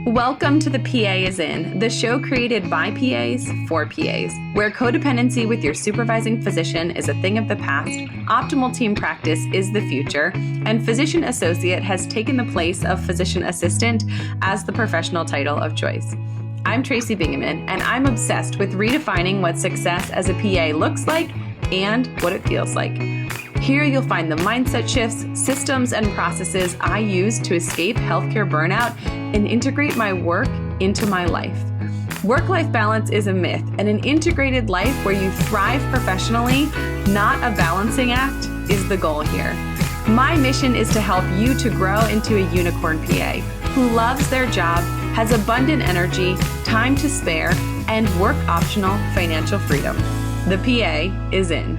Welcome to the PA is In, the show created by PAs for PAs, where codependency with your supervising physician is a thing of the past, optimal team practice is the future, and physician associate has taken the place of physician assistant as the professional title of choice. I'm Tracy Bingaman, and I'm obsessed with redefining what success as a PA looks like and what it feels like. Here you'll find the mindset shifts, systems, and processes I use to escape healthcare burnout and integrate my work into my life. Work-life balance is a myth, and an integrated life where you thrive professionally, not a balancing act, is the goal here. My mission is to help you to grow into a unicorn PA who loves their job, has abundant energy, time to spare, and work-optional financial freedom. The PA is in.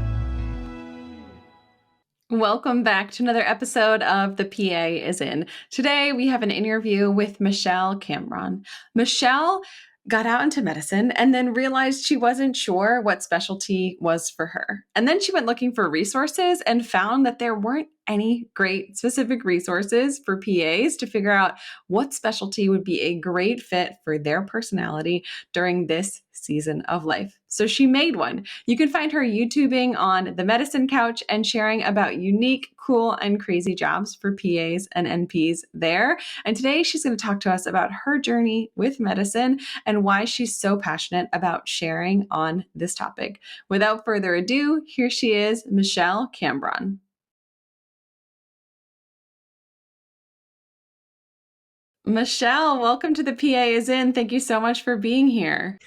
Welcome back to another episode of The PA is In. Today, we have an interview with Michele Cambron. Michele got out into medicine and then realized she wasn't sure what specialty was for her. And then she went looking for resources and found that there weren't any great specific resources for PAs to figure out what specialty would be a great fit for their personality during this season of life. So she made one. You can find her YouTubing on the medicine couch and sharing about unique, cool, and crazy jobs for PAs and NPs there. And today she's going to talk to us about her journey with medicine and why she's so passionate about sharing on this topic. Without further ado, here she is, Michele Cambron. Michele, welcome to the PA is In. Thank you so much for being here.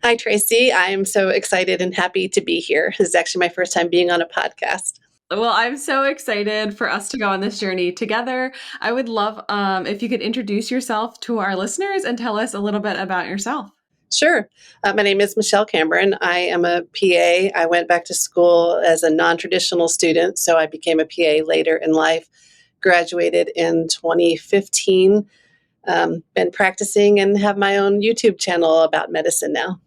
Hi, Tracy. I am so excited and happy to be here. This is actually my first time being on a podcast. Well, I'm so excited for us to go on this journey together. I would love if you could introduce yourself to our listeners and tell us a little bit about yourself. Sure. My name is Michele Cambron. I am a PA. I went back to school as a non-traditional student, so I became a PA later in life. Graduated in 2015. Been practicing and have my own YouTube channel about medicine now.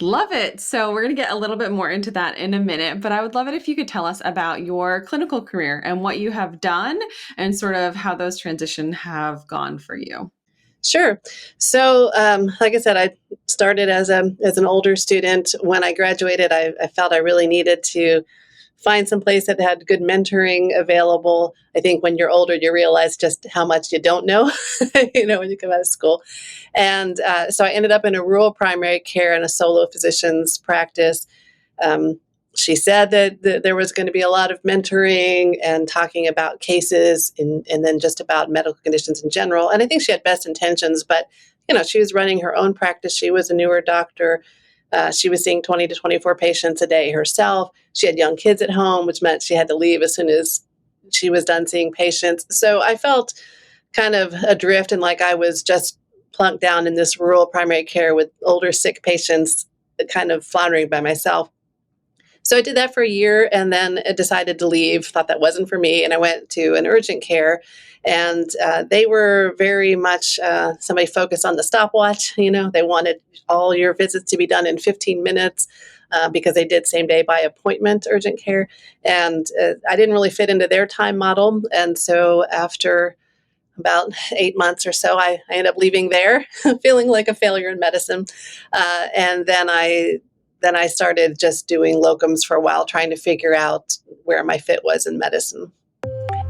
Love it. So we're going to get a little bit more into that in a minute, but I would love it if you could tell us about your clinical career and what you have done and sort of how those transitions have gone for you. Sure. So, like I said, I started as an older student. When I graduated, I felt I really needed to find some place that had good mentoring available. I think when you're older, you realize just how much you don't know, when you come out of school. And so I ended up in a rural primary care and a solo physician's practice. She said that there was going to be a lot of mentoring and talking about cases and then just about medical conditions in general. And I think she had best intentions, but, she was running her own practice. She was a newer doctor. She was seeing 20 to 24 patients a day herself. She had young kids at home, which meant she had to leave as soon as she was done seeing patients. So I felt kind of adrift and like I was just plunked down in this rural primary care with older, sick patients, kind of floundering by myself. So I did that for a year and then decided to leave, thought that wasn't for me. And I went to an urgent care and they were very much somebody focused on the stopwatch. They wanted all your visits to be done in 15 minutes because they did same day by appointment urgent care. And I didn't really fit into their time model. And so after about 8 months or so, I ended up leaving there, feeling like a failure in medicine. And then I started just doing locums for a while, trying to figure out where my fit was in medicine.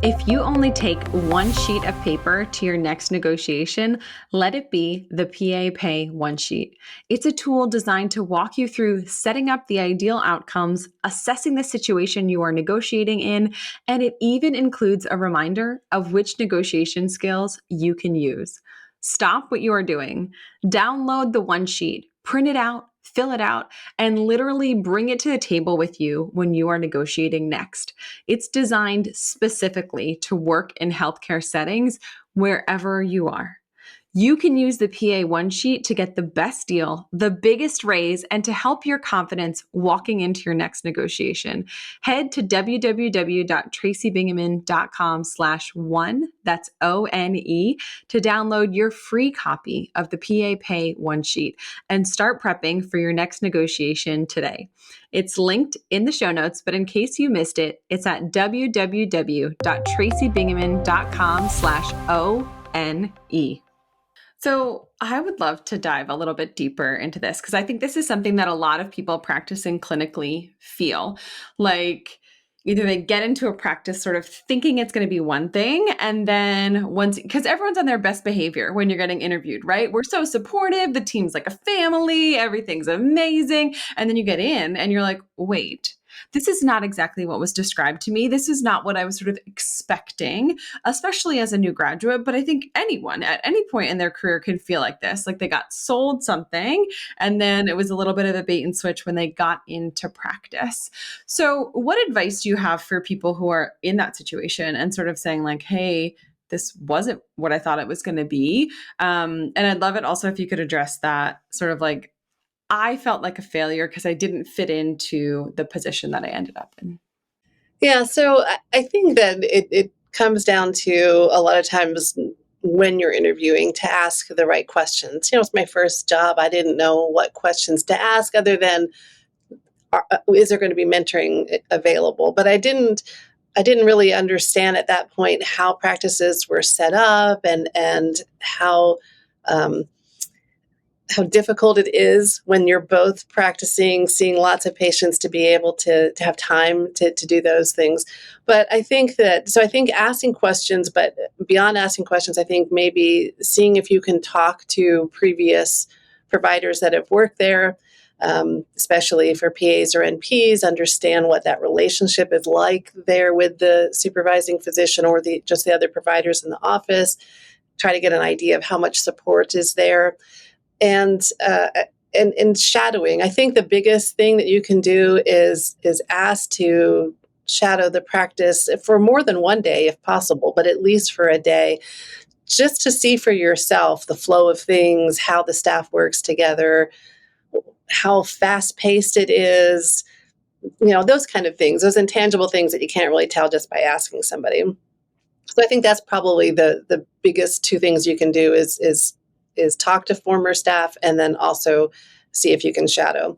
If you only take one sheet of paper to your next negotiation, let it be the PA Pay One Sheet. It's a tool designed to walk you through setting up the ideal outcomes, assessing the situation you are negotiating in, and it even includes a reminder of which negotiation skills you can use. Stop what you are doing. Download the One Sheet, print it out, fill it out, and literally bring it to the table with you when you are negotiating next. It's designed specifically to work in healthcare settings wherever you are. You can use the PA One Sheet to get the best deal, the biggest raise, and to help your confidence walking into your next negotiation. Head to www.tracybingaman.com/one, that's ONE, to download your free copy of the PA Pay One Sheet and start prepping for your next negotiation today. It's linked in the show notes, but in case you missed it, it's at www.tracybingaman.com/ONE. So, I would love to dive a little bit deeper into this because I think this is something that a lot of people practicing clinically feel like either they get into a practice sort of thinking it's going to be one thing. And then once, because everyone's on their best behavior when you're getting interviewed, right? We're so supportive. The team's like a family, everything's amazing. And then you get in and you're like, wait, this is not exactly what was described to me. This is not what I was sort of expecting, especially as a new graduate. But I think anyone at any point in their career can feel like this, like they got sold something and then it was a little bit of a bait and switch when they got into practice. So, what advice do you have for people who are in that situation and sort of saying, like, hey, this wasn't what I thought it was going to be? And I'd love it also if you could address that sort of like, I felt like a failure because I didn't fit into the position that I ended up in. Yeah, so I think that it comes down to a lot of times when you're interviewing to ask the right questions. It's my first job. I didn't know what questions to ask other than is there going to be mentoring available? But I didn't really understand at that point how practices were set up and um, how difficult it is when you're both practicing, seeing lots of patients to be able to have time to do those things. But I think asking questions, but beyond asking questions, I think maybe seeing if you can talk to previous providers that have worked there, especially for PAs or NPs, understand what that relationship is like there with the supervising physician or just the other providers in the office, try to get an idea of how much support is there and shadowing. I think the biggest thing that you can do is ask to shadow the practice for more than one day if possible, but at least for a day, just to see for yourself the flow of things, how the staff works together, how fast paced it is, those kind of things, those intangible things that you can't really tell just by asking somebody. So I think that's probably the biggest two things you can do is talk to former staff and then also see if you can shadow.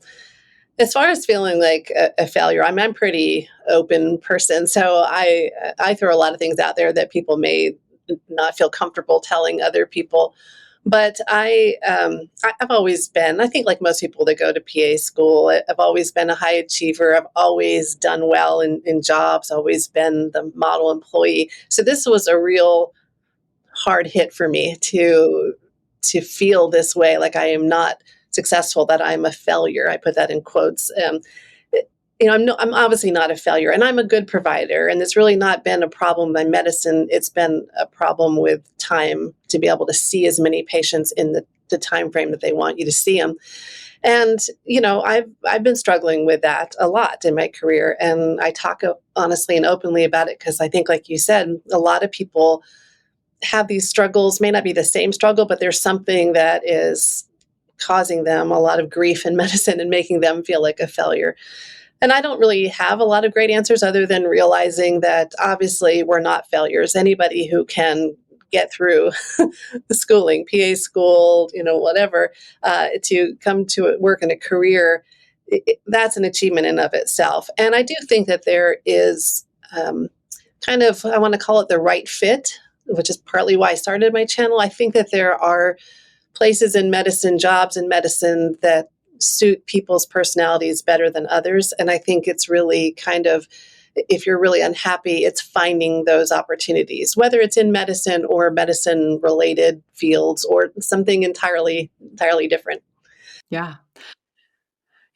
As far as feeling like a failure, I'm a pretty open person, so I throw a lot of things out there that people may not feel comfortable telling other people. But I've always been, I think, like most people that go to PA school, I've always been a high achiever. I've always done well in jobs, always been the model employee. So this was a real hard hit for me to feel this way, like I am not successful, that I'm a failure. I put that in quotes. I'm obviously not a failure, and I'm a good provider. And it's really not been a problem with my medicine. It's been a problem with time to be able to see as many patients in the time frame that they want you to see them. And I've been struggling with that a lot in my career, and I talk honestly and openly about it because I think, like you said, a lot of people have these struggles. May not be the same struggle, but there's something that is causing them a lot of grief in medicine and making them feel like a failure. And I don't really have a lot of great answers other than realizing that obviously we're not failures. Anybody who can get through the schooling, PA school, whatever, to come to work in a career, that's an achievement in of itself. And I do think that there is kind of, I want to call it the right fit, which is partly why I started my channel. I think that there are places in medicine, jobs in medicine that suit people's personalities better than others. And I think it's really kind of, if you're really unhappy, it's finding those opportunities, whether it's in medicine or medicine related fields or something entirely different. Yeah.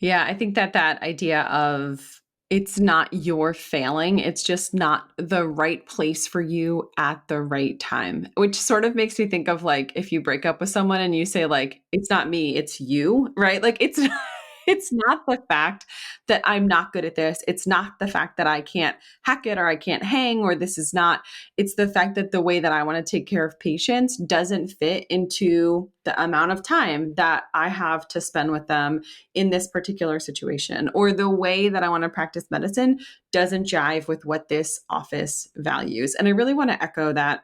Yeah, I think that that idea of it's not your failing, it's just not the right place for you at the right time, which sort of makes me think of like if you break up with someone and you say like it's not me, it's you, right? Like it's it's not the fact that I'm not good at this. It's not the fact that I can't hack it or I can't hang or this is not, it's the fact that the way that I want to take care of patients doesn't fit into the amount of time that I have to spend with them in this particular situation, or the way that I want to practice medicine doesn't jive with what this office values. And I really want to echo that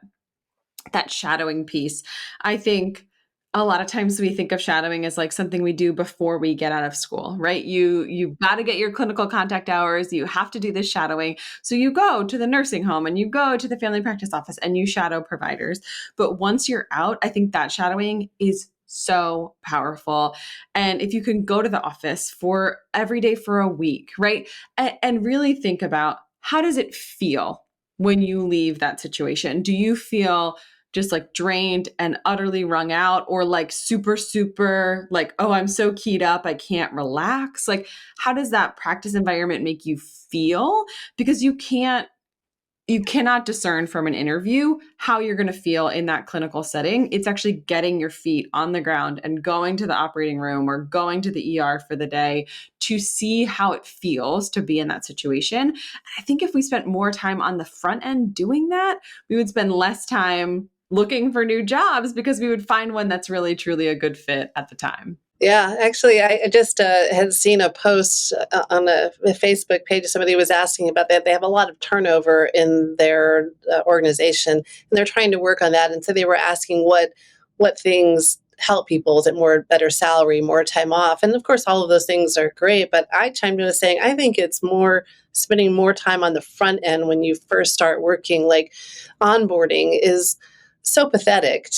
shadowing piece. I think a lot of times we think of shadowing as like something we do before we get out of school, right? You've got to get your clinical contact hours. You have to do this shadowing. So you go to the nursing home and you go to the family practice office and you shadow providers. But once you're out, I think that shadowing is so powerful. And if you can go to the office for every day for a week, right? And really think about, how does it feel when you leave that situation? Do you feel just like drained and utterly wrung out, or like super, like, oh, I'm so keyed up, I can't relax? Like, how does that practice environment make you feel? Because you cannot discern from an interview how you're going to feel in that clinical setting. It's actually getting your feet on the ground and going to the operating room or going to the ER for the day to see how it feels to be in that situation. I think if we spent more time on the front end doing that, we would spend less time looking for new jobs because we would find one that's really, truly a good fit at the time. Yeah, actually, I just had seen a post on a Facebook page. Somebody was asking about that. They have a lot of turnover in their organization, and they're trying to work on that. And so they were asking what things help people. Is it more better salary, more time off? And of course, all of those things are great. But I chimed in with saying, I think it's more spending more time on the front end when you first start working. Like onboarding is so pathetic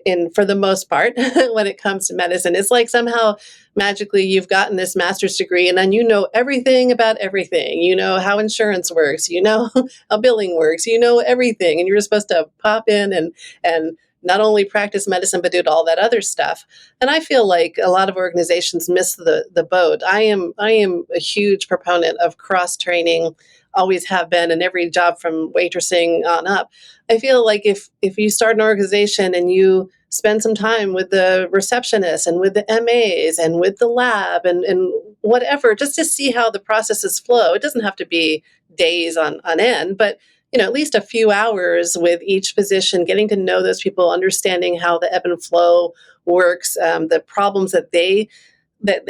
in for the most part when it comes to medicine. It's like somehow magically you've gotten this master's degree and then you know everything about everything. You know how insurance works, you know how billing works, you know everything, and you're supposed to pop in and not only practice medicine but do all that other stuff. And I feel like a lot of organizations miss the boat. I am a huge proponent of cross training, always have been, in every job from waitressing on up. I feel like if you start an organization and you spend some time with the receptionist and with the MAs and with the lab and whatever, just to see how the processes flow. It doesn't have to be days on end, but at least a few hours with each position, getting to know those people, understanding how the ebb and flow works, the problems that they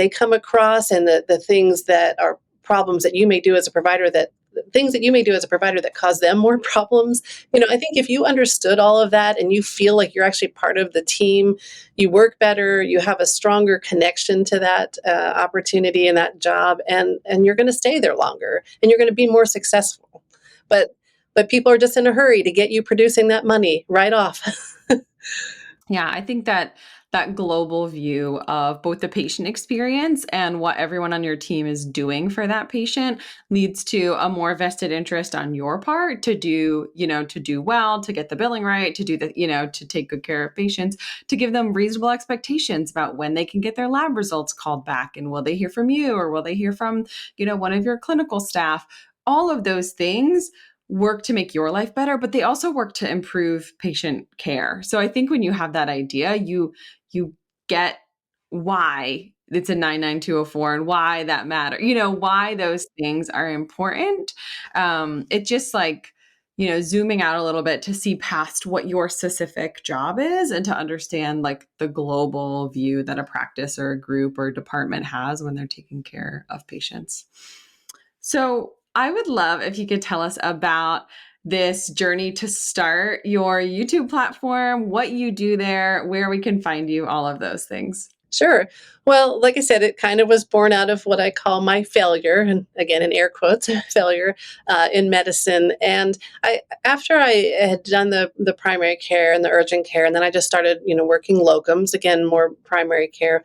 come across, and the things that are problems that you may do as a provider that cause them more problems. I think if you understood all of that and you feel like you're actually part of the team, you work better, you have a stronger connection to that opportunity and that job, and you're going to stay there longer and you're going to be more successful. But people are just in a hurry to get you producing that money right off. Yeah, I think that global view of both the patient experience and what everyone on your team is doing for that patient leads to a more vested interest on your part to do, to do well, to get the billing right, to do to take good care of patients, to give them reasonable expectations about when they can get their lab results called back, and will they hear from you or will they hear from, one of your clinical staff. All of those things work to make your life better, but they also work to improve patient care. So I think when you have that idea, you get why it's a 99204 and why that matter, why those things are important. It just like, zooming out a little bit to see past what your specific job is and to understand like the global view that a practice or a group or department has when they're taking care of patients. So I would love if you could tell us about this journey to start your YouTube platform, what you do there, where we can find you, all of those things. Sure. Well, like I said, it kind of was born out of what I call my failure, and again, in air quotes, failure in medicine. And after I had done the primary care and the urgent care, and then I just started, working locums, again, more primary care.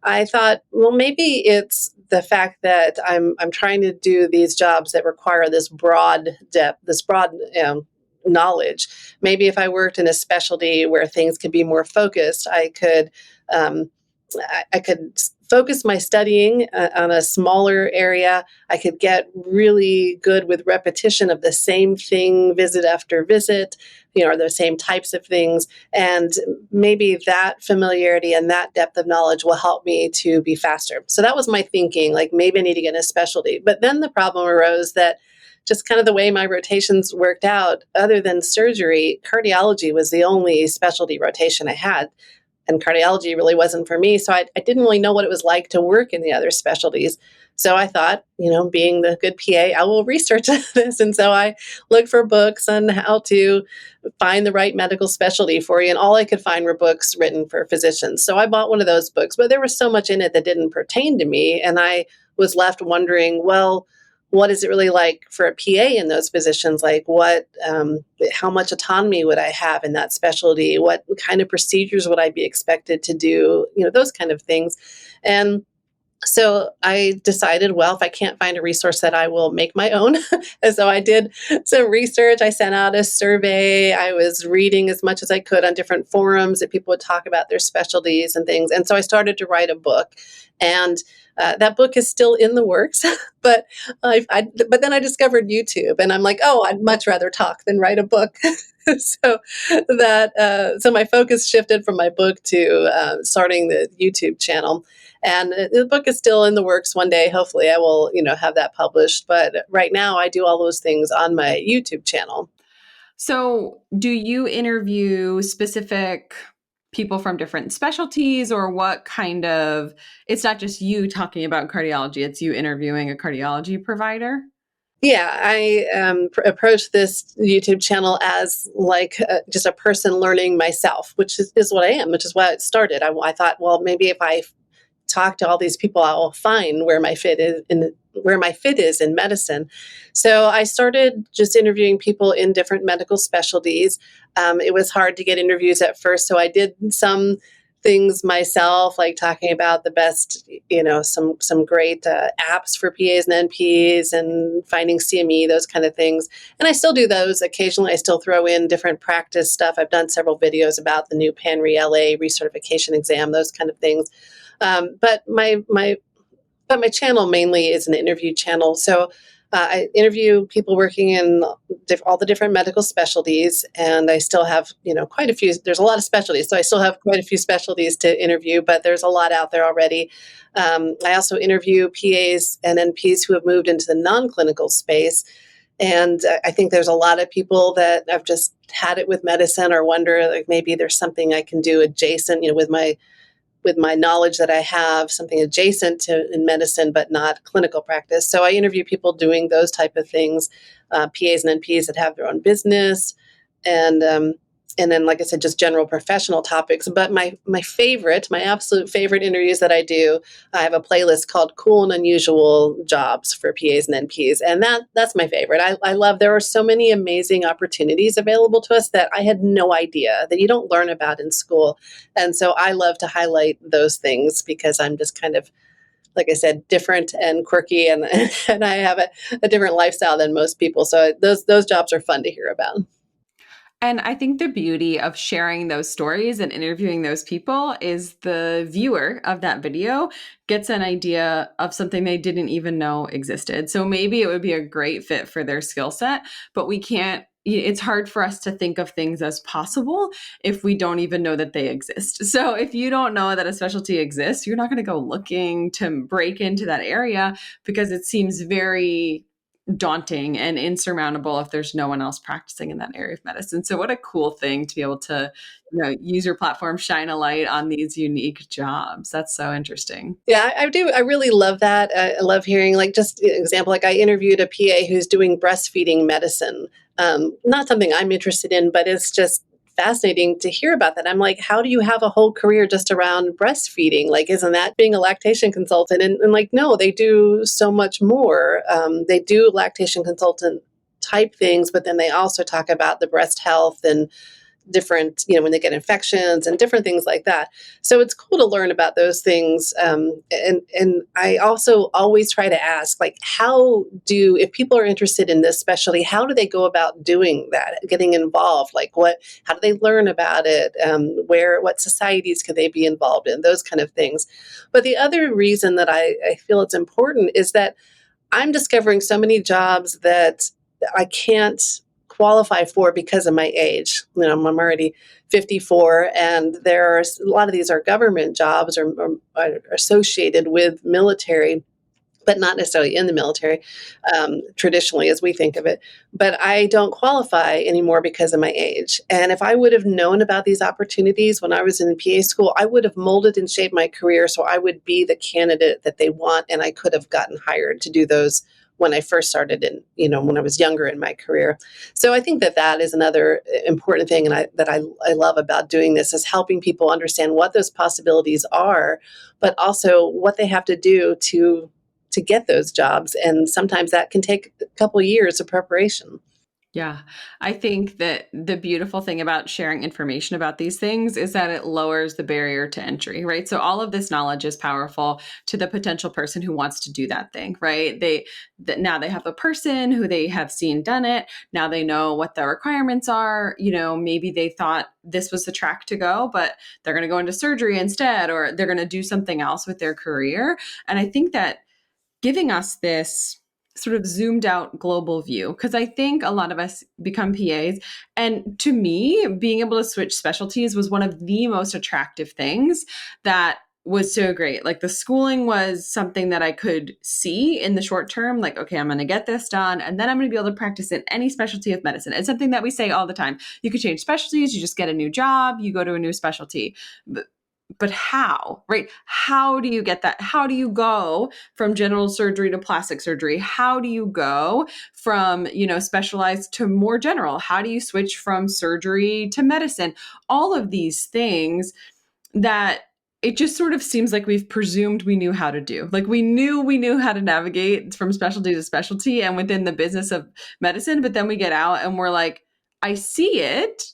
I thought, well, maybe it's the fact that I'm trying to do these jobs that require this broad depth, this broad knowledge. Maybe if I worked in a specialty where things could be more focused, I could focus my studying on a smaller area. I could get really good with repetition of the same thing visit after visit, or the same types of things. And maybe that familiarity and that depth of knowledge will help me to be faster. So that was my thinking, like maybe I need to get a specialty. But then the problem arose that just kind of the way my rotations worked out, other than surgery, cardiology was the only specialty rotation I had. and cardiology really wasn't for me. So I didn't really know what it was like to work in the other specialties. So I thought, being the good PA, I will research this. And so I looked for books on how to find the right medical specialty for you. And all I could find were books written for physicians. So I bought one of those books, but there was so much in it that didn't pertain to me. And I was left wondering, well, what is it really like for a PA in those positions? Like how much autonomy would I have in that specialty? What kind of procedures would I be expected to do? Those kind of things. And so I decided, well, if I can't find a resource, that I will make my own. And so I did some research. I sent out a survey. I was reading as much as I could on different forums that people would talk about their specialties and things. And so I started to write a book. And that book is still in the works, but but then I discovered YouTube, and I'm like, oh, I'd much rather talk than write a book. So my focus shifted from my book to starting the YouTube channel. And the book is still in the works. One day, hopefully, I will, have that published. But right now, I do all those things on my YouTube channel. So, do you interview specific people from different specialties, or what kind of? It's not just you talking about cardiology; it's you interviewing a cardiology provider. Yeah, I approached this YouTube channel as like just a person learning myself, which is what I am, which is why it started. I thought, well, maybe if I talk to all these people, I will find where my fit is in medicine. So I started just interviewing people in different medical specialties. It was hard to get interviews at first, so I did some things myself, like talking about the best, some great apps for PAs and NPs and finding CME, those kind of things. And I still do those occasionally. I still throw in different practice stuff. I've done several videos about the new PAN-RE-LA recertification exam, those kind of things. But my channel mainly is an interview channel. So I interview people working in all the different medical specialties, and I still have, quite a few. There's a lot of specialties, so I still have quite a few specialties to interview, but there's a lot out there already. I also interview PAs and NPs who have moved into the non-clinical space. And I think there's a lot of people that have just had it with medicine or wonder, like, maybe there's something I can do adjacent, with my knowledge that I have, something adjacent to in medicine, but not clinical practice. So I interview people doing those type of things, PAs and NPs that have their own business, and then, like I said, just general professional topics. But my absolute favorite interviews that I do, I have a playlist called Cool and Unusual Jobs for PAs and NPs. And that's my favorite. I love, there are so many amazing opportunities available to us that I had no idea, that you don't learn about in school. And so I love to highlight those things because I'm just kind of, like I said, different and quirky, and I have a different lifestyle than most people. So those jobs are fun to hear about. And I think the beauty of sharing those stories and interviewing those people is the viewer of that video gets an idea of something they didn't even know existed. So maybe it would be a great fit for their skill set, but it's hard for us to think of things as possible if we don't even know that they exist. So if you don't know that a specialty exists, you're not going to go looking to break into that area because it seems very daunting and insurmountable if there's no one else practicing in that area of medicine. So what a cool thing to be able to, use your platform, shine a light on these unique jobs. That's so interesting. Yeah, I do. I really love that. I love hearing, like, just an example, like I interviewed a PA who's doing breastfeeding medicine. Not something I'm interested in, but it's just fascinating to hear about that. I'm like, how do you have a whole career just around breastfeeding? Like, isn't that being a lactation consultant? And like, no, they do so much more. They do lactation consultant type things, but then they also talk about the breast health and different, when they get infections and different things like that. So it's cool to learn about those things. And I also always try to ask, like, if people are interested in this specialty, how do they go about doing that, getting involved? Like, how do they learn about it? What societies could they be involved in? Those kind of things. But the other reason that I feel it's important is that I'm discovering so many jobs that I can't qualify for because of my age. I'm already 54, and there are a lot of these are government jobs or are associated with military. but not necessarily in the military, traditionally as we think of it. But I don't qualify anymore because of my age. And if I would have known about these opportunities when I was in PA school, I would have molded and shaped my career so I would be the candidate that they want, and I could have gotten hired to do those when I first started in, when I was younger in my career. So I think that that is another important thing, and I love about doing this is helping people understand what those possibilities are, but also what they have to do to get those jobs. And sometimes that can take a couple of years of preparation. Yeah. I think that the beautiful thing about sharing information about these things is that it lowers the barrier to entry, right? So all of this knowledge is powerful to the potential person who wants to do that thing, right? Now they have a person who they have seen done it. Now they know what the requirements are. Maybe they thought this was the track to go, but they're going to go into surgery instead, or they're going to do something else with their career. And I think that giving us this sort of zoomed out global view, because I think a lot of us become PAs. And to me, being able to switch specialties was one of the most attractive things that was so great. Like the schooling was something that I could see in the short term, like, okay, I'm going to get this done. And then I'm going to be able to practice in any specialty of medicine. It's something that we say all the time. You could change specialties, you just get a new job, you go to a new specialty. But how, right? How do you get that? How do you go from general surgery to plastic surgery? How do you go from, specialized to more general? How do you switch from surgery to medicine? All of these things that it just sort of seems like we've presumed we knew how to do. Like we knew how to navigate from specialty to specialty and within the business of medicine, but then we get out and we're like, I see it,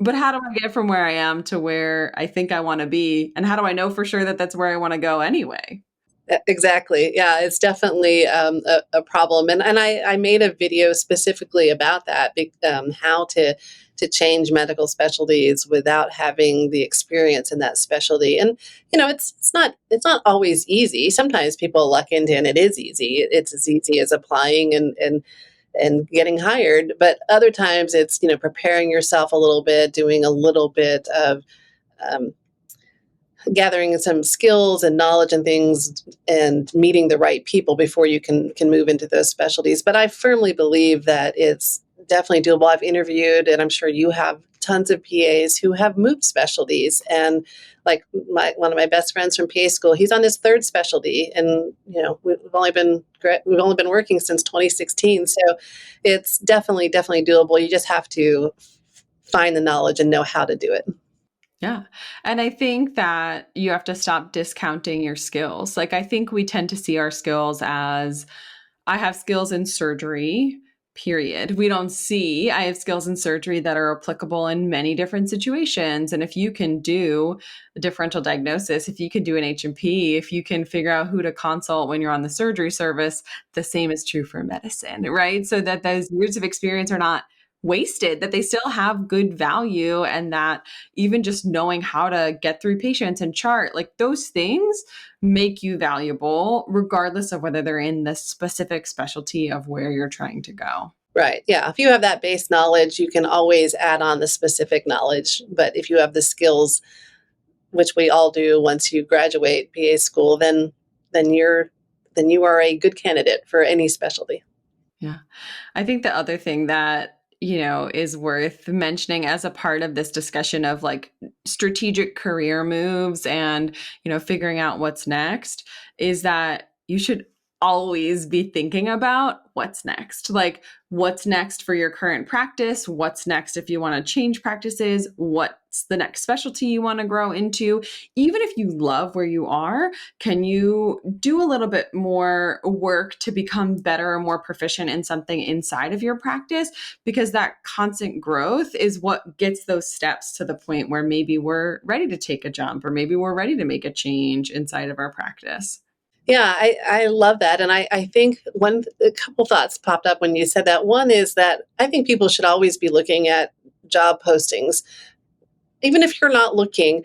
but how do I get from where I am to where I think I want to be? And how do I know for sure that that's where I want to go anyway? Exactly. Yeah, it's definitely a problem. And I made a video specifically about that, how to change medical specialties without having the experience in that specialty. And it's not always easy. Sometimes people luck into it and it is easy. It's as easy as applying and getting hired. But other times it's preparing yourself a little bit, doing a little bit of um, gathering some skills and knowledge and things and meeting the right people before you can move into those specialties. But I firmly believe that it's definitely doable. I've interviewed, and I'm sure you have, tons of PAs who have moved specialties. And like one of my best friends from PA school, he's on his third specialty, and we've only been working since 2016. So it's definitely doable. You just have to find the knowledge and know how to do it. Yeah. And I think that you have to stop discounting your skills. Like, I think we tend to see our skills as I have skills in surgery, period. We don't see I have skills in surgery that are applicable in many different situations. And if you can do a differential diagnosis, if you can do an H&P, if you can figure out who to consult when you're on the surgery service, the same is true for medicine, right? So that those years of experience are not wasted, that they still have good value, and that even just knowing how to get through patients and chart, like those things make you valuable regardless of whether they're in the specific specialty of where you're trying to go. Right. Yeah. If you have that base knowledge, you can always add on the specific knowledge. But if you have the skills, which we all do once you graduate PA school, then you are a good candidate for any specialty. Yeah. I think the other thing that is worth mentioning as a part of this discussion of like strategic career moves and, figuring out what's next is that you should always be thinking about what's next. Like, what's next for your current practice? What's next if you want to change practices? What's the next specialty you want to grow into? Even if you love where you are, can you do a little bit more work to become better or more proficient in something inside of your practice? Because that constant growth is what gets those steps to the point where maybe we're ready to take a jump, or maybe we're ready to make a change inside of our practice. Yeah, I love that. And I think a couple thoughts popped up when you said that. One is that I think people should always be looking at job postings, even if you're not looking,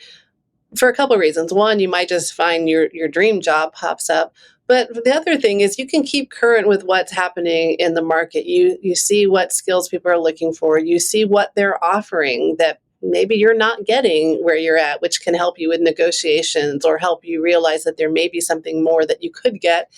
for a couple of reasons. One, you might just find your dream job pops up. But the other thing is you can keep current with what's happening in the market. You see what skills people are looking for. You see what they're offering that maybe you're not getting where you're at, which can help you with negotiations or help you realize that there may be something more that you could get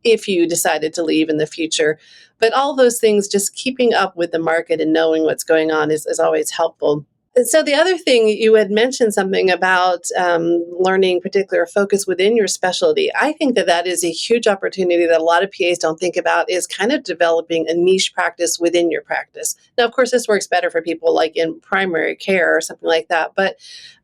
if you decided to leave in the future. But all those things, just keeping up with the market and knowing what's going on is always helpful. And so the other thing, you had mentioned something about learning particular focus within your specialty. I think that is a huge opportunity that a lot of PAs don't think about, is kind of developing a niche practice within your practice. Now, of course, this works better for people like in primary care or something like that. But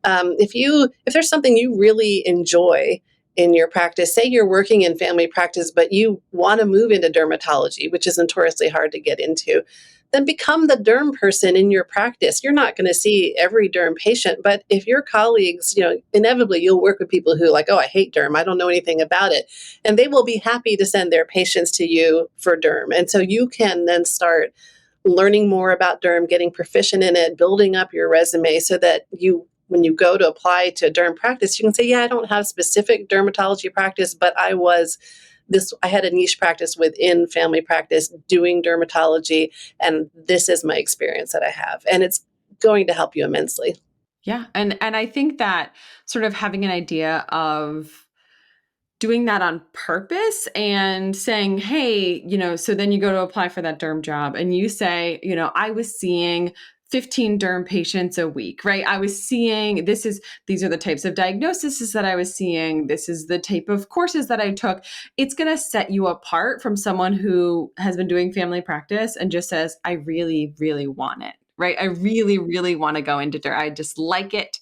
if there's something you really enjoy in your practice, say you're working in family practice, but you want to move into dermatology, which is notoriously hard to get into, then become the derm person in your practice. You're not going to see every derm patient, but if your colleagues, inevitably you'll work with people who like, oh, I hate derm, I don't know anything about it. And they will be happy to send their patients to you for derm. And so you can then start learning more about derm, getting proficient in it, building up your resume so that when you go to apply to a derm practice, you can say, yeah, I don't have specific dermatology practice, but I had a niche practice within family practice doing dermatology, and this is my experience that I have. And it's going to help you immensely. Yeah. And I think that sort of having an idea of doing that on purpose and saying, hey, so then you go to apply for that derm job and you say, I was seeing 15 derm patients a week, right? I was seeing, these are the types of diagnoses that I was seeing. This is the type of courses that I took. It's going to set you apart from someone who has been doing family practice and just says, I really, really want it. Right. I really, really want to go into derm. I just like it.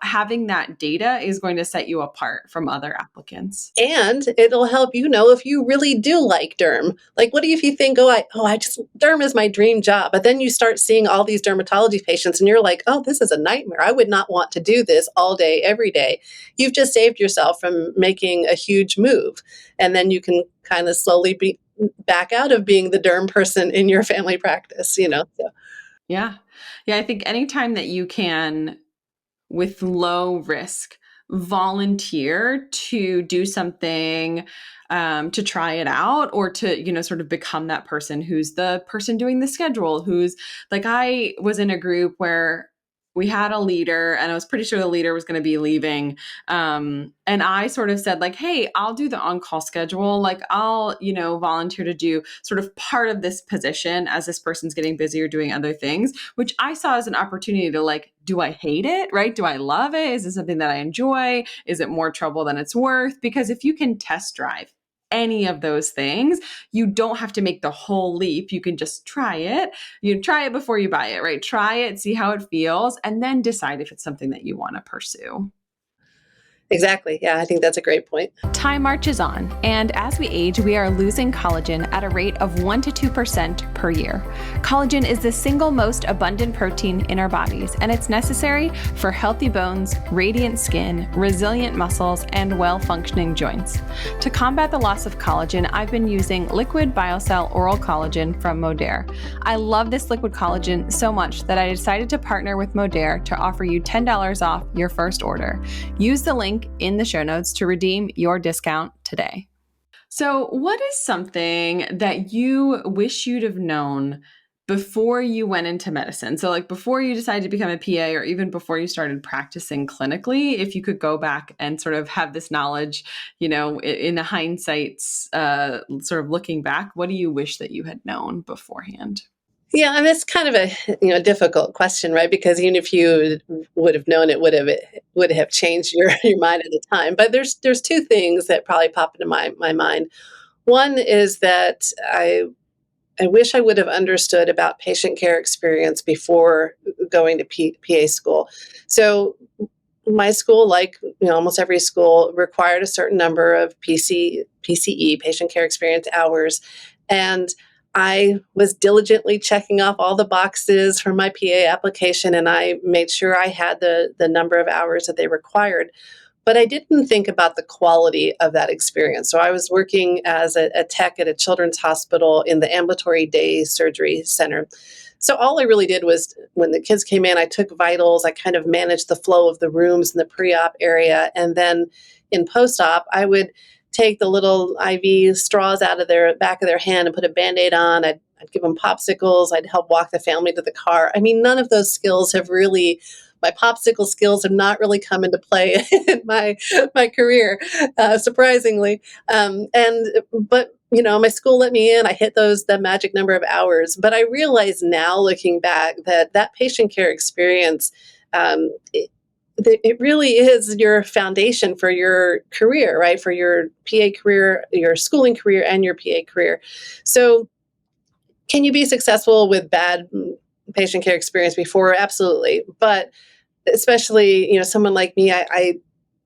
Having that data is going to set you apart from other applicants. And it'll help if you really do like derm. Like, what if you think, derm is my dream job. But then you start seeing all these dermatology patients and you're like, oh, this is a nightmare. I would not want to do this all day, every day. You've just saved yourself from making a huge move. And then you can kind of slowly back out of being the derm person in your family practice, So. Yeah. I think anytime that you can, with low risk, volunteer to do something, to try it out, or to, sort of become that person who's the person doing the schedule, who's like, I was in a group where we had a leader and I was pretty sure the leader was going to be leaving. And I sort of said like, hey, I'll do the on-call schedule. Like I'll, volunteer to do sort of part of this position as this person's getting busy or doing other things, which I saw as an opportunity to like, do I hate it? Right? Do I love it? Is it something that I enjoy? Is it more trouble than it's worth? Because if you can test drive any of those things, you don't have to make the whole leap. You can just try it. You try it before you buy it, right? Try it, see how it feels, and then decide if it's something that you want to pursue. Exactly. Yeah, I think that's a great point. Time marches on, and as we age, we are losing collagen at a rate of 1 to 2% per year. Collagen is the single most abundant protein in our bodies, and it's necessary for healthy bones, radiant skin, resilient muscles, and well-functioning joints. To combat the loss of collagen, I've been using Liquid BioCell Oral Collagen from Modere. I love this liquid collagen so much that I decided to partner with Modere to offer you $10 off your first order. Use the link in the show notes to redeem your discount today. So, what is something that you wish you'd have known before you went into medicine? So like before you decided to become a PA or even before you started practicing clinically, if you could go back and sort of have this knowledge, in hindsight, sort of looking back, what do you wish that you had known beforehand? Yeah, and it's kind of a difficult question, right? Because even if you would have known, it would have changed your mind at the time. But there's two things that probably pop into my mind. One is that I wish I would have understood about patient care experience before going to PA school. So my school, like almost every school, required a certain number of PCE, patient care experience hours, and I was diligently checking off all the boxes for my PA application, and I made sure I had the number of hours that they required. But I didn't think about the quality of that experience. So I was working as a tech at a children's hospital in the ambulatory day surgery center. So all I really did was when the kids came in, I took vitals, I kind of managed the flow of the rooms in the pre-op area. And then in post-op, I would take the little IV straws out of their back of their hand and put a Band-Aid on. I'd give them popsicles. I'd help walk the family to the car. I mean, none of those skills have really my popsicle skills have not really come into play in my career, surprisingly. But my school let me in. I hit the magic number of hours. But I realize now, looking back, that patient care experience, it really is your foundation for your career, right? For your PA career, your schooling career, and your PA career. So, can you be successful with bad patient care experience before? Absolutely. But especially, someone like me, I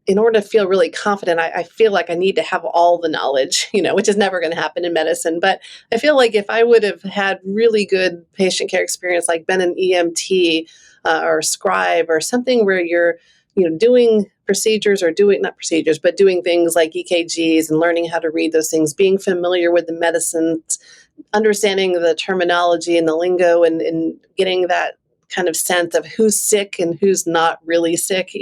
in order to feel really confident, I feel like I need to have all the knowledge, which is never going to happen in medicine. But I feel like if I would have had really good patient care experience, like been an EMT or scribe or something where you're, doing procedures or doing, not procedures, but doing things like EKGs and learning how to read those things, being familiar with the medicines, understanding the terminology and the lingo and getting that kind of sense of who's sick and who's not really sick,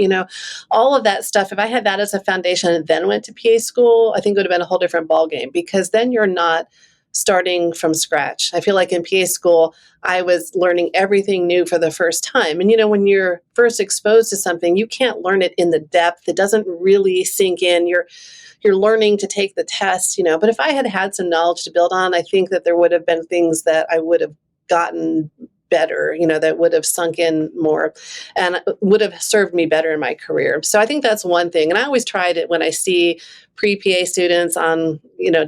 all of that stuff. If I had that as a foundation and then went to PA school, I think it would have been a whole different ballgame, because then you're not starting from scratch. I feel like in PA school, I was learning everything new for the first time. And, when you're first exposed to something, you can't learn it in the depth. It doesn't really sink in. You're learning to take the test, but if I had had some knowledge to build on, I think that there would have been things that I would have gotten better, that would have sunk in more and would have served me better in my career. So I think that's one thing. And I always try it when I see pre-PA students on,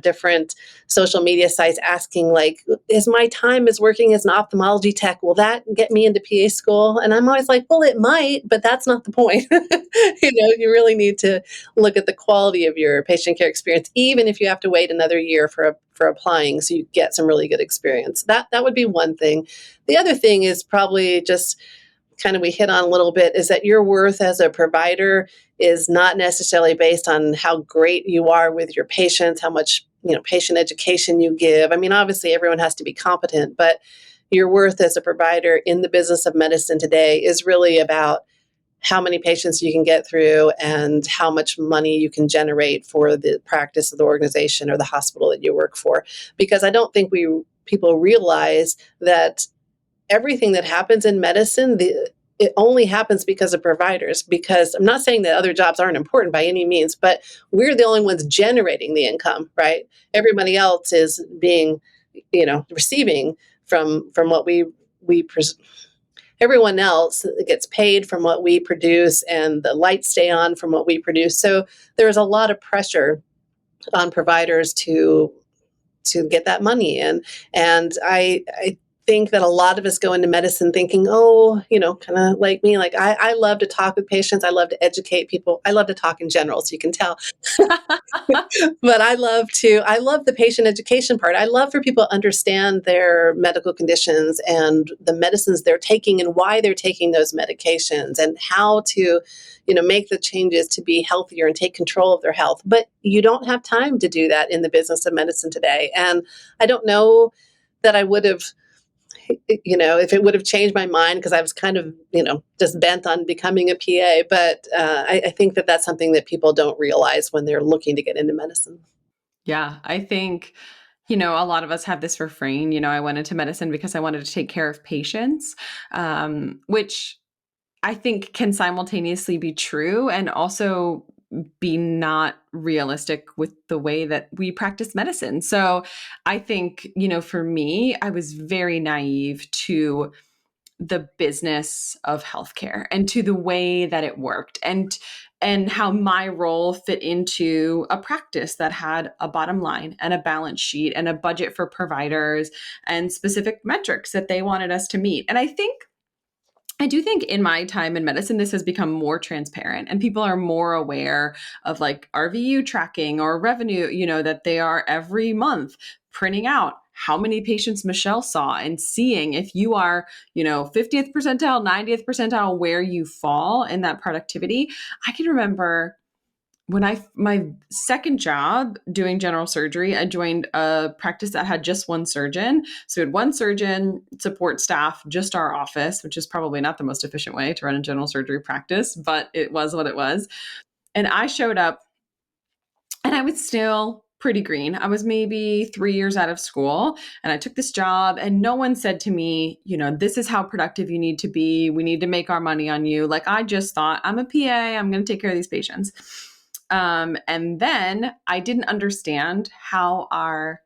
different social media sites asking, like, is my time as working as an ophthalmology tech, will that get me into PA school? And I'm always like, well, it might, but that's not the point. You really need to look at the quality of your patient care experience, even if you have to wait another year for applying, so you get some really good experience. That would be one thing. The other thing is probably just kind of we hit on a little bit, is that your worth as a provider is not necessarily based on how great you are with your patients, how much patient education you give. I mean, obviously everyone has to be competent, but your worth as a provider in the business of medicine today is really about how many patients you can get through and how much money you can generate for the practice of the organization or the hospital that you work for. Because I don't think people realize that everything that happens in medicine, it only happens because of providers. Because I'm not saying that other jobs aren't important by any means, but we're the only ones generating the income, right? Everybody else is being, receiving from what everyone else gets paid from what we produce, and the lights stay on from what we produce. So there's a lot of pressure on providers to get that money in. And I think that a lot of us go into medicine thinking, kind of like me, like I love to talk with patients. I love to educate people. I love to talk in general, so you can tell. But I love the patient education part. I love for people to understand their medical conditions and the medicines they're taking and why they're taking those medications and how to, make the changes to be healthier and take control of their health. But you don't have time to do that in the business of medicine today. And I don't know that I would have, if it would have changed my mind, because I was kind of, just bent on becoming a PA. But I think that that's something that people don't realize when they're looking to get into medicine. Yeah, I think, a lot of us have this refrain, I went into medicine because I wanted to take care of patients, which I think can simultaneously be true and also be not realistic with the way that we practice medicine. So I think, for me, I was very naive to the business of healthcare and to the way that it worked and how my role fit into a practice that had a bottom line and a balance sheet and a budget for providers and specific metrics that they wanted us to meet. And I do think in my time in medicine, this has become more transparent and people are more aware of like RVU tracking or revenue, that they are every month printing out how many patients Michele saw and seeing if you are, 50th percentile, 90th percentile, where you fall in that productivity. I can remember when my second job doing general surgery, I joined a practice that had just one surgeon. So we had one surgeon, support staff, just our office, which is probably not the most efficient way to run a general surgery practice, but it was what it was. And I showed up and I was still pretty green. I was maybe 3 years out of school and I took this job, and no one said to me, this is how productive you need to be. We need to make our money on you. Like, I just thought, I'm a PA, I'm going to take care of these patients. And then I didn't understand how our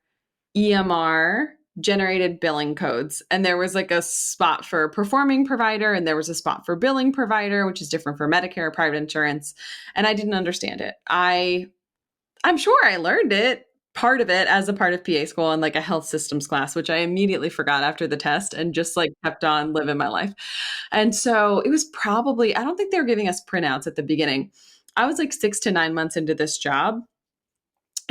EMR generated billing codes. And there was like a spot for performing provider, and there was a spot for billing provider, which is different for Medicare, private insurance. And I didn't understand it. I'm sure I learned it, part of it, as a part of PA school and like a health systems class, which I immediately forgot after the test and just like kept on living my life. And so it was probably, I don't think they were giving us printouts at the beginning. I was like 6 to 9 months into this job,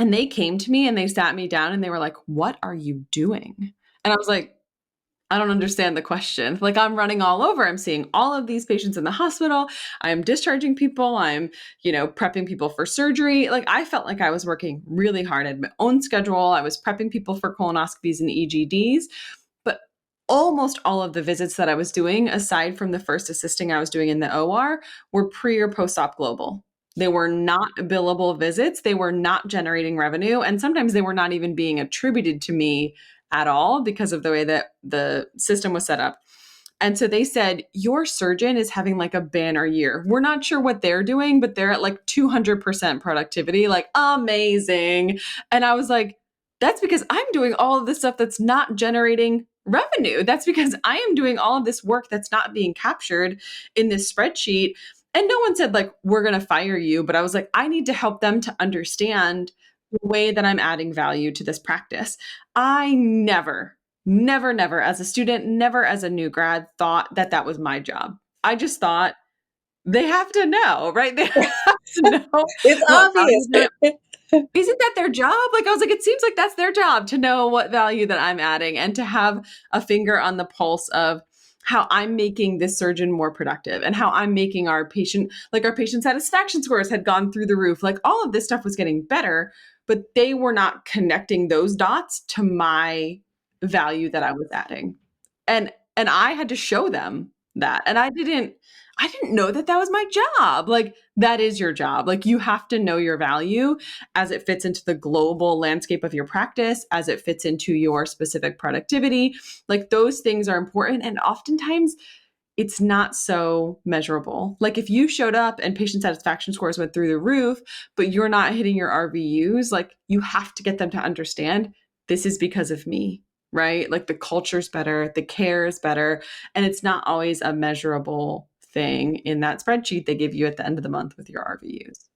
and they came to me and they sat me down and they were like, "What are you doing?" And I was like, I don't understand the question. Like, I'm running all over. I'm seeing all of these patients in the hospital. I'm discharging people. I'm, prepping people for surgery. Like, I felt like I was working really hard. I had my own schedule. I was prepping people for colonoscopies and EGDs. But almost all of the visits that I was doing, aside from the first assisting I was doing in the OR, were pre or post-op global. They were not billable visits. They were not generating revenue. And sometimes they were not even being attributed to me at all because of the way that the system was set up. And so they said, your surgeon is having like a banner year. We're not sure what they're doing, but they're at like 200% productivity, like amazing. And I was like, that's because I'm doing all of this stuff that's not generating revenue. That's because I am doing all of this work that's not being captured in this spreadsheet. And no one said, like, we're going to fire you. But I was like, I need to help them to understand the way that I'm adding value to this practice. I never as a student, never as a new grad thought that that was my job. I just thought they have to know, right? They have to know It's what value obvious. isn't that their job? Like, I was like, it seems like that's their job to know what value that I'm adding and to have a finger on the pulse of how I'm making this surgeon more productive and how I'm making our patient satisfaction scores had gone through the roof. Like, all of this stuff was getting better, but they were not connecting those dots to my value that I was adding. And I had to show them that. And I didn't know that that was my job. Like, that is your job. Like, you have to know your value as it fits into the global landscape of your practice, as it fits into your specific productivity. Like, those things are important. And oftentimes it's not so measurable. Like, if you showed up and patient satisfaction scores went through the roof, but you're not hitting your RVUs, like, you have to get them to understand this is because of me, right? Like, the culture's better, the care is better, and it's not always a measurable thing in that spreadsheet they give you at the end of the month with your RVUs.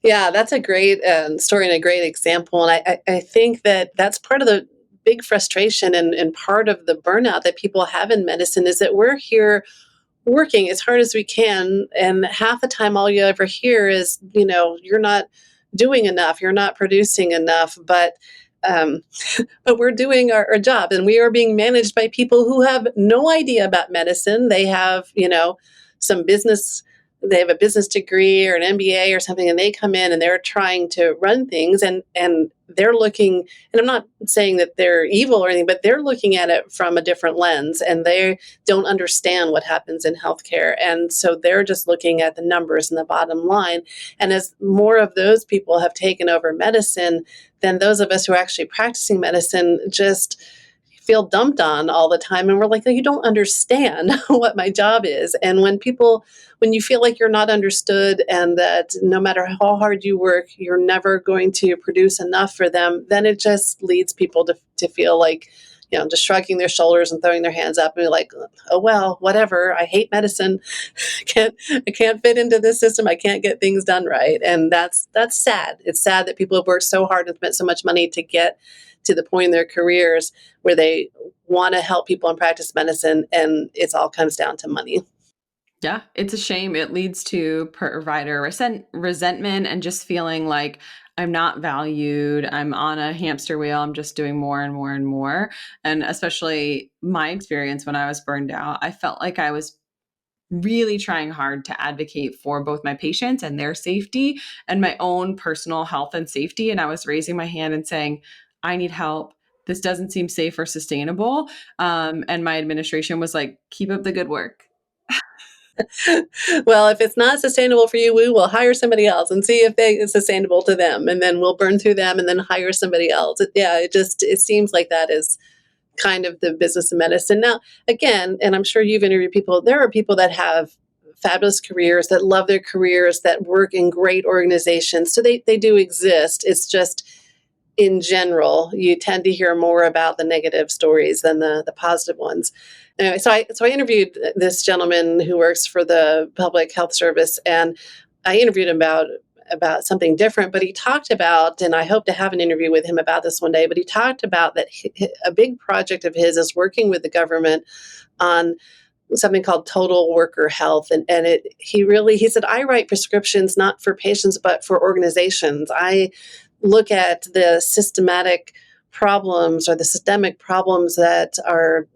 Yeah, that's a great story and a great example. And I think that that's part of the big frustration and part of the burnout that people have in medicine is that we're here working as hard as we can. And half the time, all you ever hear is, you're not doing enough, you're not producing enough. Um, but we're doing our job, and we are being managed by people who have no idea about medicine. They have, some business, they have a business degree or an MBA or something, and they come in and they're trying to run things, and they're looking, and I'm not saying that they're evil or anything, but they're looking at it from a different lens, and they don't understand what happens in healthcare. And so they're just looking at the numbers and the bottom line. And as more of those people have taken over medicine, then those of us who are actually practicing medicine just feel dumped on all the time. And we're like, you don't understand what my job is. And when you feel like you're not understood and that no matter how hard you work, you're never going to produce enough for them, then it just leads people to feel like, just shrugging their shoulders and throwing their hands up and be like, oh, well, whatever. I hate medicine. I can't fit into this system. I can't get things done right. And that's sad. It's sad that people have worked so hard and spent so much money to get to the point in their careers where they want to help people and practice medicine, and it all comes down to money. Yeah, it's a shame. It leads to provider resentment and just feeling like I'm not valued. I'm on a hamster wheel. I'm just doing more and more and more. And especially my experience when I was burned out, I felt like I was really trying hard to advocate for both my patients and their safety and my own personal health and safety. And I was raising my hand and saying, I need help. This doesn't seem safe or sustainable. And my administration was like, keep up the good work. Well, if it's not sustainable for you, we will hire somebody else and see if it's sustainable to them. And then we'll burn through them and then hire somebody else. It seems like that is kind of the business of medicine. Now, again, and I'm sure you've interviewed people, there are people that have fabulous careers, that love their careers, that work in great organizations. So they do exist. It's just, in general, you tend to hear more about the negative stories than the positive ones. Anyway, so I interviewed this gentleman who works for the Public Health Service, and I interviewed him about something different, but he talked about, and I hope to have an interview with him about this one day, but he talked about that a big project of his is working with the government on something called total worker health. He said, I write prescriptions not for patients, but for organizations. I look at the systemic problems or the systemic problems that are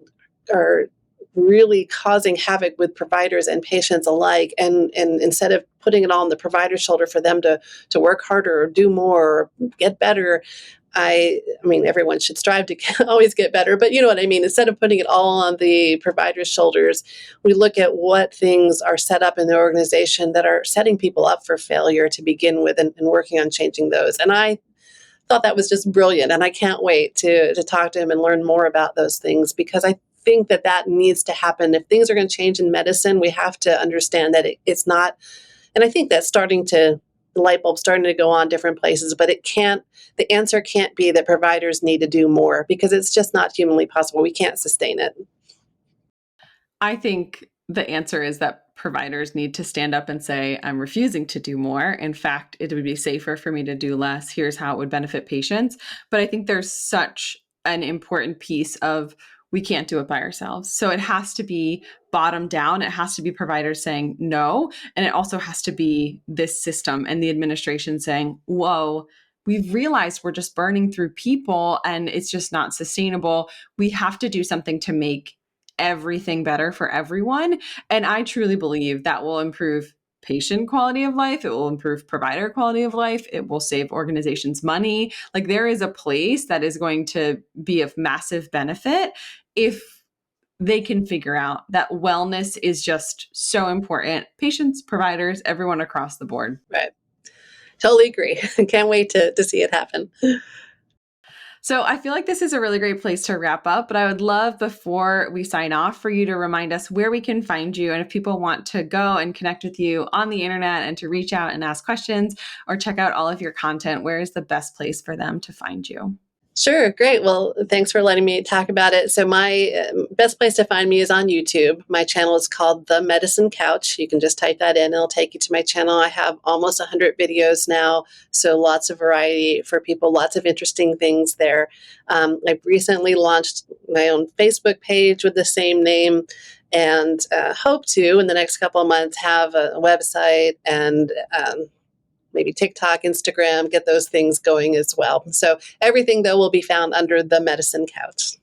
really causing havoc with providers and patients alike. And instead of putting it all on the provider's shoulder for them to work harder or do more or get better, I mean, everyone should strive to always get better, but you know what I mean? Instead of putting it all on the provider's shoulders, we look at what things are set up in the organization that are setting people up for failure to begin with and working on changing those. And I thought that was just brilliant. And I can't wait to talk to him and learn more about those things, because I think that needs to happen. If things are going to change in medicine, we have to understand that it's not, and I think that's the light bulb starting to go on different places, but the answer can't be that providers need to do more, because it's just not humanly possible. We can't sustain it. I think the answer is that providers need to stand up and say, I'm refusing to do more. In fact, it would be safer for me to do less. Here's how it would benefit patients. But I think there's such an important piece of, we can't do it by ourselves. So it has to be bottom down. It has to be providers saying no. And it also has to be this system and the administration saying, whoa, we've realized we're just burning through people and it's just not sustainable. We have to do something to make everything better for everyone. And I truly believe that will improve patient quality of life. It will improve provider quality of life. It will save organizations money. Like, there is a place that is going to be of massive benefit if they can figure out that wellness is just so important. Patients, providers, everyone across the board. Right. Totally agree. Can't wait to see it happen. So I feel like this is a really great place to wrap up, but I would love, before we sign off, for you to remind us where we can find you. And if people want to go and connect with you on the internet and to reach out and ask questions or check out all of your content, where is the best place for them to find you? Sure. Great. Well, thanks for letting me talk about it. So my best place to find me is on YouTube. My channel is called The Medicine Couch. You can just type that in. It'll take you to my channel. I have almost 100 videos now, so lots of variety for people, lots of interesting things there. I've recently launched my own Facebook page with the same name, and hope to, in the next couple of months, have a website and maybe TikTok, Instagram, get those things going as well. So everything, though, will be found under The Medicine Couch.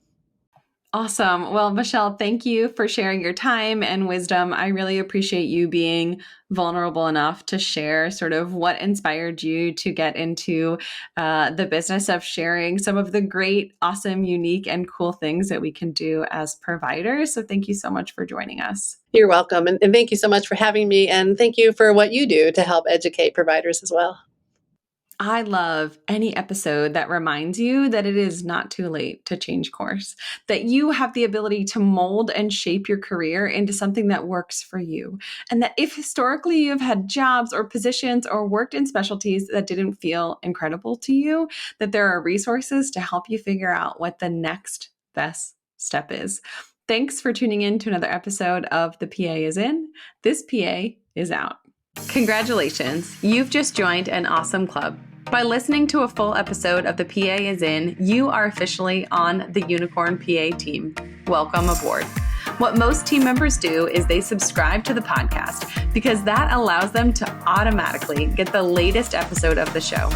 Awesome. Well, Michele, thank you for sharing your time and wisdom. I really appreciate you being vulnerable enough to share sort of what inspired you to get into the business of sharing some of the great, awesome, unique, and cool things that we can do as providers. So thank you so much for joining us. You're welcome. And thank you so much for having me. And thank you for what you do to help educate providers as well. I love any episode that reminds you that it is not too late to change course, that you have the ability to mold and shape your career into something that works for you. And that if historically you've had jobs or positions or worked in specialties that didn't feel incredible to you, that there are resources to help you figure out what the next best step is. Thanks for tuning in to another episode of The PA is In. This PA is out. Congratulations, you've just joined an awesome club. By listening to a full episode of The PA is In, you are officially on the Unicorn PA team. Welcome aboard. What most team members do is they subscribe to the podcast because that allows them to automatically get the latest episode of the show.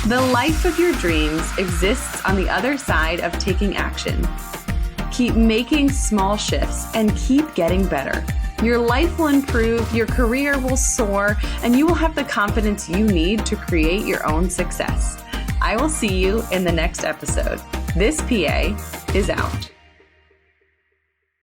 The life of your dreams exists on the other side of taking action. Keep making small shifts and keep getting better. Your life will improve, your career will soar, and you will have the confidence you need to create your own success. I will see you in the next episode. This PA is out.